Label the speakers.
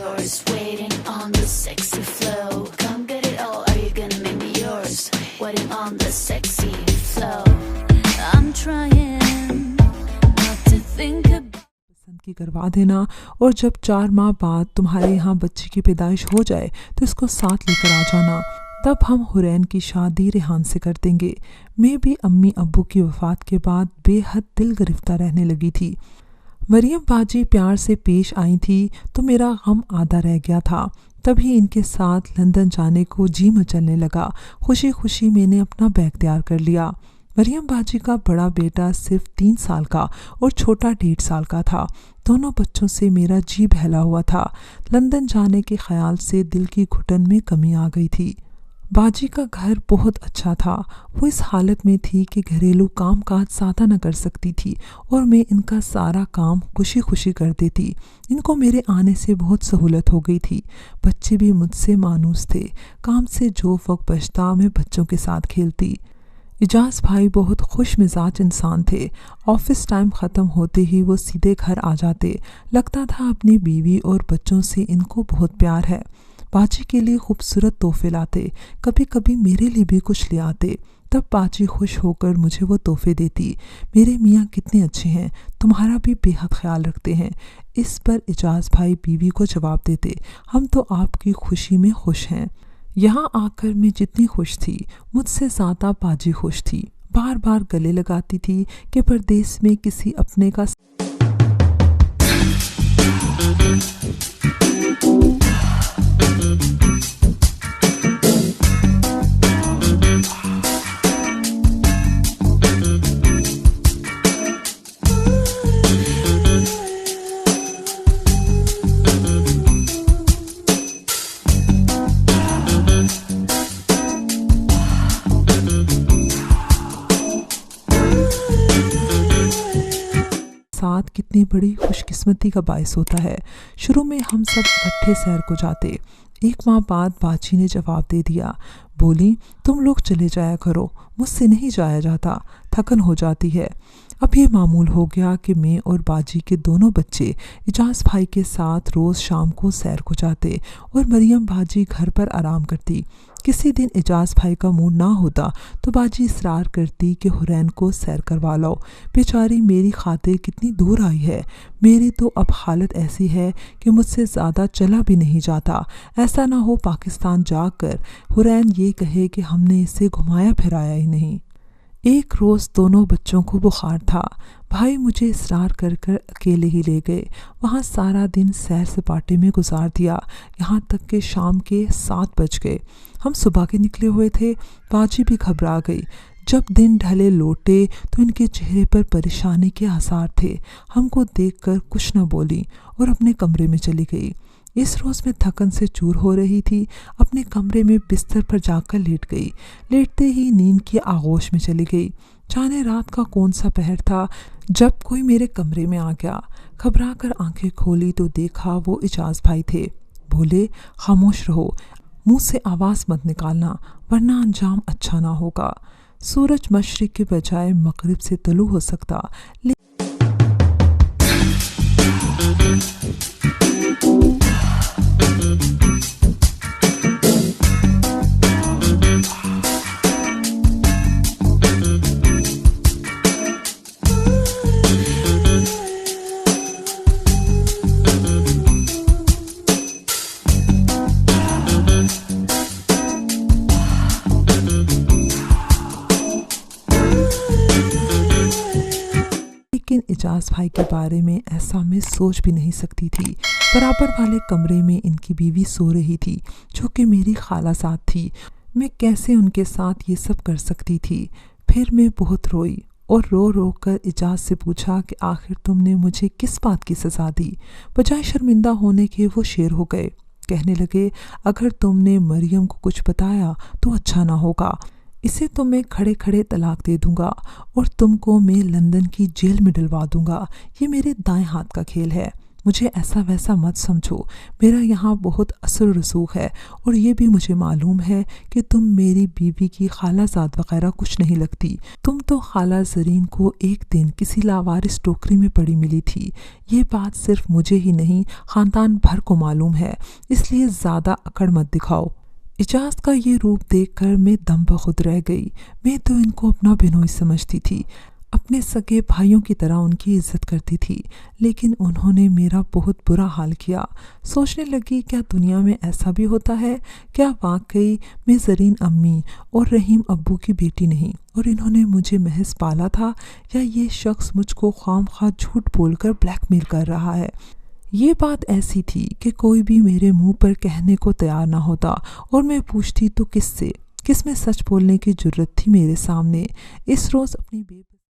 Speaker 1: yours, waiting on the sexy flow. Come get it all, are you gonna make me yours? Waiting on the sexy flow. I'm trying not to think about
Speaker 2: पसंद की करवा देना, और जब 4 माह बाद तुम्हारे यहाँ बच्चे की पैदाइश हो जाए तो इसको साथ लेकर आ जाना, तब हम हुरैन की शादी रेहान से कर देंगे। मैं भी अम्मी अब्बू की वफ़ात के बाद बेहद दिल गिरफ्तार रहने लगी थी। मरियम बाजी प्यार से पेश आई थी तो मेरा गम आधा रह गया था। तभी इनके साथ लंदन जाने को जी मचलने लगा। खुशी खुशी मैंने अपना बैग तैयार कर लिया। मरियम बाजी का बड़ा बेटा सिर्फ 3 साल का और छोटा 1.5 साल का था। दोनों बच्चों से मेरा जी बहला हुआ था। लंदन जाने के ख्याल से दिल की घुटन में कमी आ गई थी। बाजी का घर बहुत अच्छा था। वो इस हालत में थी कि घरेलू काम काज ज़्यादा न कर सकती थी और मैं इनका सारा काम खुशी खुशी कर देती। इनको मेरे आने से बहुत सहूलत हो गई थी। बच्चे भी मुझसे मानूस थे। काम से जो वक्त बचता मैं बच्चों के साथ खेलती। इजाज़ भाई बहुत खुश मिजाज इंसान थे। ऑफिस टाइम ख़त्म होते ही वो सीधे घर आ जाते। लगता था अपनी बीवी और बच्चों से इनको बहुत प्यार है। बाजी के लिए खूबसूरत तोहफे लाते, कभी कभी मेरे लिए भी कुछ ले आते। तब बाजी खुश होकर मुझे वो तोहफे देती। मेरे मियाँ कितने अच्छे हैं, तुम्हारा भी बेहद ख्याल रखते हैं। इस पर इजाज़ भाई बीवी को जवाब देते, हम तो आपकी खुशी में खुश हैं। यहाँ आकर मैं जितनी खुश थी मुझसे ज़्यादा बाजी खुश थी। बार बार गले लगाती थी कि परदेस में किसी अपने का साथ कितनी बड़ी खुशकिस्मती का बायस होता है। शुरू में हम सब इकट्ठे सैर को जाते। 1 माह बाद बाजी ने जवाब दे दिया। बोली, तुम लोग चले जाया करो, मुझसे नहीं जाया जाता, थकन हो जाती है। अब ये मामूल हो गया कि मैं और बाजी के दोनों बच्चे इजाज़ भाई के साथ रोज़ शाम को सैर को जाते और मरियम बाजी घर पर आराम करती। किसी दिन इजाज़ भाई का मूड ना होता तो बाजी इसरार करती कि हुरैन को सैर करवा लो। बेचारी मेरी खातिर कितनी दूर आई है। मेरी तो अब हालत ऐसी है कि मुझसे ज़्यादा चला भी नहीं जाता। ऐसा ना हो पाकिस्तान जाकर हुरैन ये कहे कि हमने इसे घुमाया फिराया ही नहीं। एक रोज़ दोनों बच्चों को बुखार था। भाई मुझे इसरार कर कर अकेले ही ले गए। वहाँ सारा दिन सैर सपाटे में गुजार दिया, यहाँ तक कि शाम के 7 बज गए। हम सुबह के निकले हुए थे। बाजी भी घबरा गई। जब दिन ढले लौटे तो इनके चेहरे पर परेशानी के आसार थे। हमको देखकर कुछ न बोली और अपने कमरे में चली गई। इस रोज़ मैं थकन से चूर हो रही थी। अपने कमरे में बिस्तर पर जाकर लेट गई। लेटते ही नींद की आगोश में चली गई। जाने रात का कौन सा पहर था जब कोई मेरे कमरे में आ गया। घबरा कर आंखें खोली तो देखा वो इजाज़ भाई थे। बोले, खामोश रहो, मुंह से आवाज़ मत निकालना वरना अंजाम अच्छा ना होगा। सूरज मशरिक के बजाय मगरिब से तलू हो सकता। लेकिन इजाज़ भाई के बारे में ऐसा मैं सोच भी नहीं सकती थी। बराबर वाले कमरे में इनकी बीवी सो रही थी जो कि मेरी खालाजाद थी। मैं कैसे उनके साथ ये सब कर सकती थी। फिर मैं बहुत रोई और रो रो कर इजाज़ से पूछा कि आखिर तुमने मुझे किस बात की सज़ा दी। बजाय शर्मिंदा होने के वो शेर हो गए। कहने लगे, अगर तुमने मरियम को कुछ बताया तो अच्छा ना होगा। इसे तो मैं खड़े खड़े तलाक दे दूंगा और तुमको मैं लंदन की जेल में डलवा दूंगा। ये मेरे दाएं हाथ का खेल है। مجھے ایسا ویسا مت سمجھو، میرا یہاں بہت اثر و رسوخ ہے، اور یہ بھی مجھے معلوم ہے کہ تم میری بیوی کی خالہ زاد وغیرہ کچھ نہیں لگتی۔ تم تو خالہ زرین کو ایک دن کسی لاوارث ٹوکری میں پڑی ملی تھی۔ یہ بات صرف مجھے ہی نہیں خاندان بھر کو معلوم ہے، اس لیے زیادہ اکڑ مت دکھاؤ۔ اجاز کا یہ روپ دیکھ کر میں دم بخود رہ گئی۔ میں تو ان کو اپنا بنوئی سمجھتی تھی، اپنے سگے بھائیوں کی طرح ان کی عزت کرتی تھی، لیکن انہوں نے میرا بہت برا حال کیا۔ سوچنے لگی کیا دنیا میں ایسا بھی ہوتا ہے؟ کیا واقعی میں زرین امی اور رحیم ابو کی بیٹی نہیں، اور انہوں نے مجھے محض پالا تھا، یا یہ شخص مجھ کو خام خواہ جھوٹ بول کر بلیک میل کر رہا ہے؟ یہ بات ایسی تھی کہ کوئی بھی میرے منہ پر کہنے کو تیار نہ ہوتا، اور میں پوچھتی تو کس سے؟ کس میں سچ بولنے کی جرت تھی میرے سامنے؟ اس روز اپنی